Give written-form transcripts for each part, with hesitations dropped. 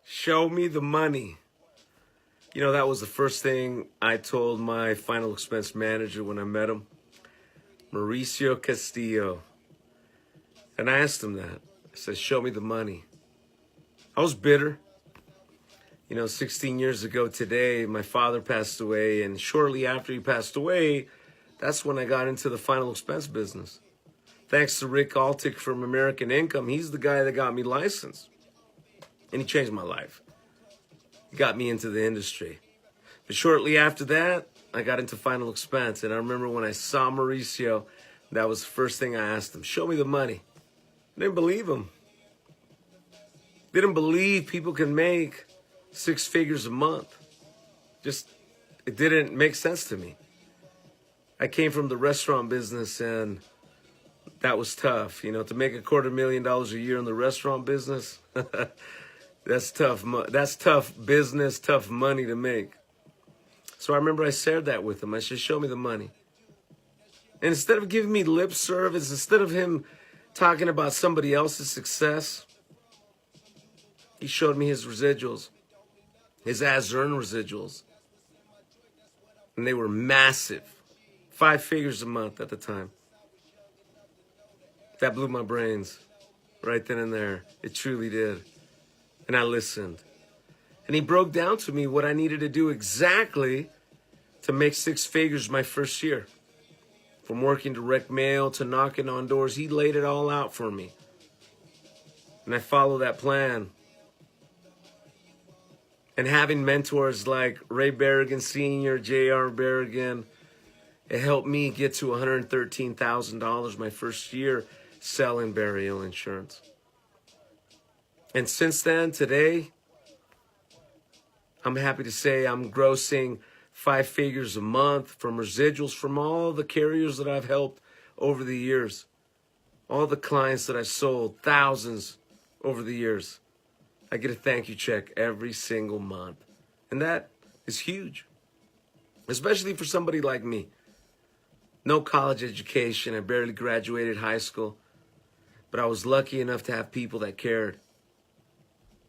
Show me the money. You know, that was the first thing I told my final expense manager when I met him, Mauricio Castillo. And I asked him that. I said, show me the money. I was bitter. You know, 16 years ago today, my father passed away. And shortly after he passed away, that's when I got into the final expense business. Thanks to Rick Altick from American Income, he's the guy that got me licensed. And he changed my life. He got me into the industry. But shortly after that, I got into final expense. And I remember when I saw Mauricio, that was the first thing I asked him. Show me the money. I didn't believe him. Didn't believe people can make 6 figures a month. Just, it didn't make sense to me. I came from the restaurant business and that was tough. You know, to make $250,000 a year in the restaurant business, that's tough. That's tough business, tough money to make. So I remember I shared that with him. I said, show me the money. And instead of giving me lip service, instead of him talking about somebody else's success, he showed me his residuals, his as-earned residuals. And they were massive. 5 figures a month at the time. That blew my brains right then and there. It truly did. And I listened. And he broke down to me what I needed to do exactly to make 6 figures my first year. From working direct mail to knocking on doors, he laid it all out for me. And I followed that plan. And having mentors like Ray Berrigan Sr., J.R. Berrigan, it helped me get to $113,000 my first year selling burial insurance. And since then, today, I'm happy to say I'm grossing 5 figures a month from residuals from all the carriers that I've helped over the years. All the clients that I've sold, thousands over the years. I get a thank you check every single month. And that is huge. Especially for somebody like me. No college education. I barely graduated high school. But I was lucky enough to have people that cared.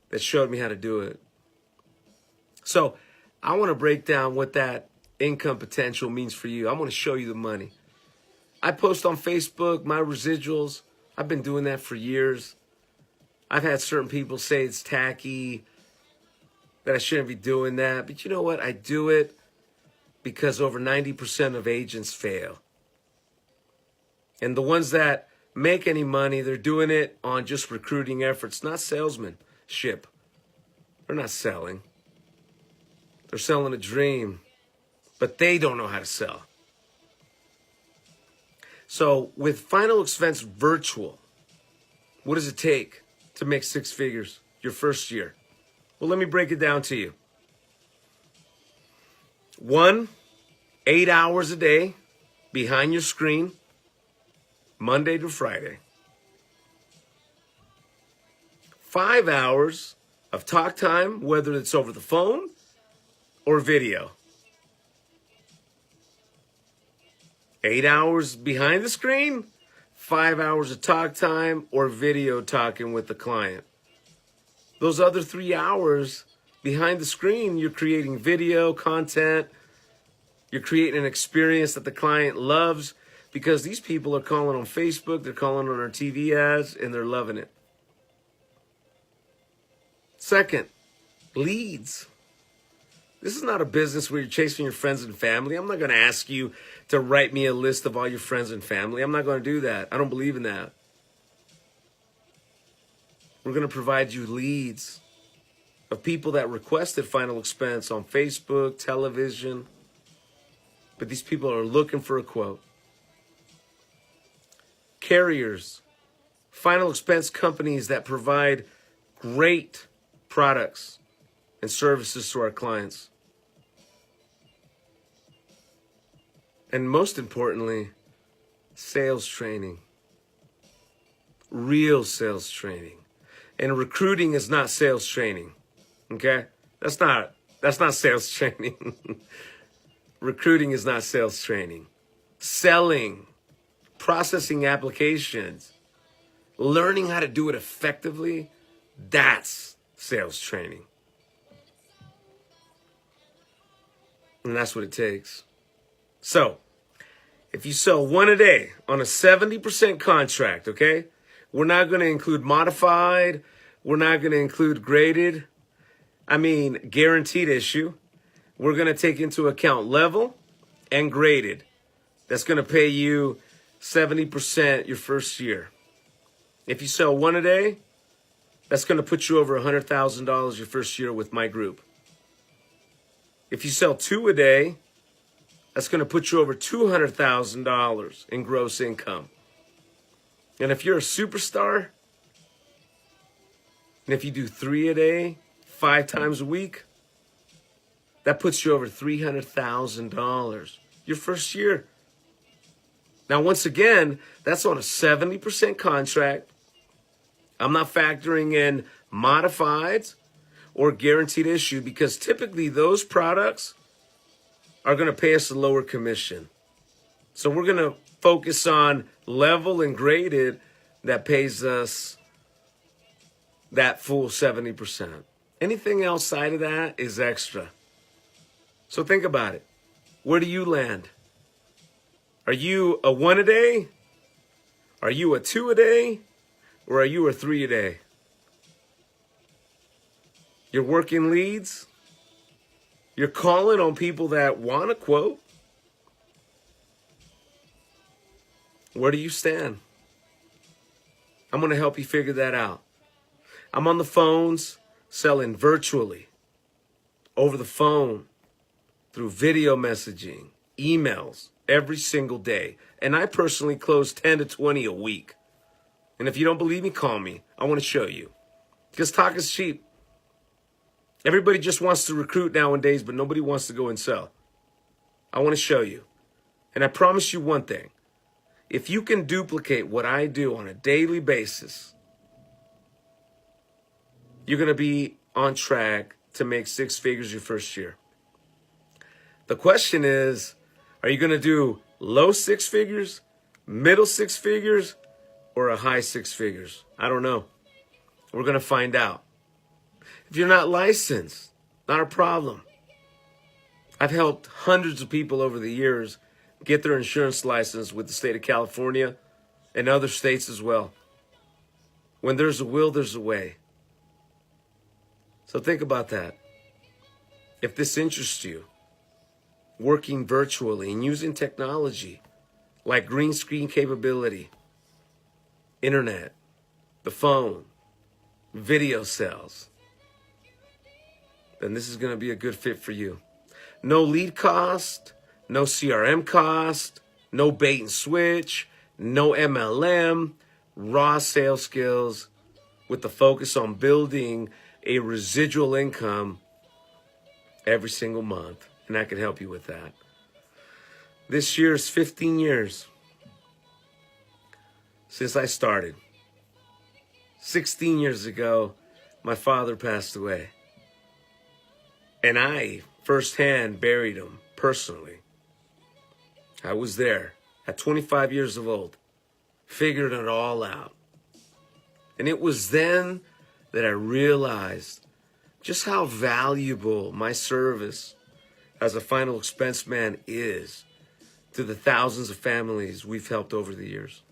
That showed me how to do it. So I want to break down what that income potential means for you. I want to show you the money. I post on Facebook my residuals. I've been doing that for years. I've had certain people say it's tacky, that I shouldn't be doing that. But you know what? I do it because over 90% of agents fail. And the ones that make any money, they're doing it on just recruiting efforts, not salesmanship. They're not selling. They're selling a dream, but they don't know how to sell. So with Final Expense Virtual, what does it take to make 6 figures your first year? Well, let me break it down to you. 1, 8 hours a day behind your screen, Monday to Friday. 5 hours of talk time, whether it's over the phone or video. 8 hours behind the screen, 5 hours of talk time or video talking with the client. Those other 3 hours behind the screen, you're creating video content. You're creating an experience that the client loves because these people are calling on Facebook, they're calling on our TV ads, and they're loving it. Second, leads. This is not a business where you're chasing your friends and family. I'm not going to ask you to write me a list of all your friends and family. I'm not going to do that. I don't believe in that. We're going to provide you leads of people that requested Final Expense on Facebook, television. But these people are looking for a quote. Carriers, Final Expense companies that provide great products and services to our clients. And most importantly, sales training. Real sales training. And recruiting is not sales training. Okay? That's not sales training. Recruiting is not sales training. Selling, processing applications, learning how to do it effectively, that's sales training. And that's what it takes. So, if you sell one a day on a 70% contract, okay? We're not going to include modified. We're not going to include graded. I mean, guaranteed issue. We're going to take into account level and graded. That's going to pay you 70% your first year. If you sell one a day, that's going to put you over $100,000 your first year with my group. If you sell two a day, that's going to put you over $200,000 in gross income. And if you're a superstar, and if you do 3 a day, 5 times a week, that puts you over $300,000 your first year. Now, once again, that's on a 70% contract. I'm not factoring in modifieds or guaranteed issue because typically those products are going to pay us a lower commission. So we're going to focus on level and graded that pays us that full 70%. Anything outside of that is extra. So think about it. Where do you land? Are you a 1 a day? Are you a 2 a day? Or are you a 3 a day? You're working leads? You're calling on people that want a quote? Where do you stand? I'm going to help you figure that out. I'm on the phones selling virtually, over the phone, through video messaging, emails, every single day. And I personally close 10 to 20 a week. And if you don't believe me, call me. I want to show you. Because talk is cheap. Everybody just wants to recruit nowadays, but nobody wants to go and sell. I want to show you. And I promise you one thing. If you can duplicate what I do on a daily basis, you're going to be on track to make 6 figures your first year. The question is, are you going to do low 6 figures, middle 6 figures, or a high 6 figures? I don't know. We're going to find out. If you're not licensed, not a problem. I've helped hundreds of people over the years get their insurance license with the state of California and other states as well. When there's a will, there's a way. So think about that. If this interests you, working virtually and using technology like green screen capability, internet, the phone, video sales, then this is going to be a good fit for you. No lead cost, no CRM cost, no bait and switch, no MLM, raw sales skills with the focus on building a residual income every single month. And I can help you with that. This year is 15 years since I started. 16 years ago, my father passed away. And I firsthand buried him personally. I was there at 25 years of old, figured it all out. And it was then that I realized just how valuable my service as a final expense man is to the thousands of families we've helped over the years.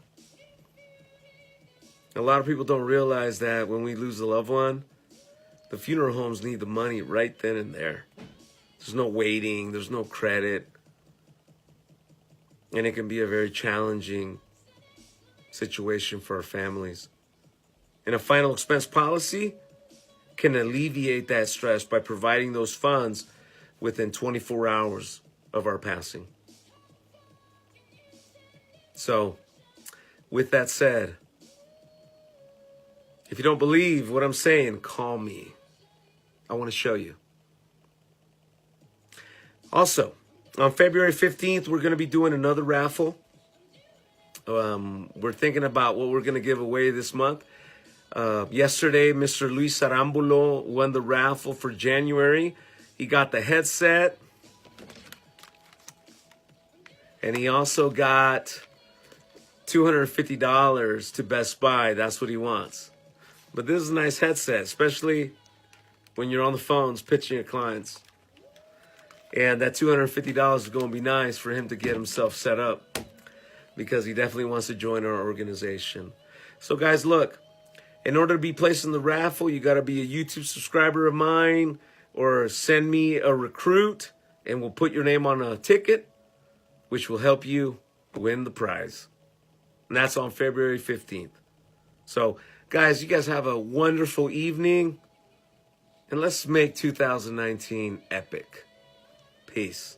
A lot of people don't realize that when we lose a loved one, the funeral homes need the money right then and there. There's no waiting, there's no credit. And it can be a very challenging situation for our families. And a final expense policy can alleviate that stress by providing those funds within 24 hours of our passing. So, with that said, if you don't believe what I'm saying, call me. I want to show you. Also, on February 15th, we're going to be doing another raffle. We're thinking about what we're going to give away this month. Yesterday, Mr. Luis Arambulo won the raffle for January. He got the headset. And he also got $250 to Best Buy. That's what he wants. But this is a nice headset, especially when you're on the phones pitching your clients. And that $250 is going to be nice for him to get himself set up, because he definitely wants to join our organization. So guys, look, in order to be placed in the raffle, you got to be a YouTube subscriber of mine, or send me a recruit, and we'll put your name on a ticket, which will help you win the prize. And that's on February 15th. So guys, you guys have a wonderful evening, and let's make 2019 epic. Peace.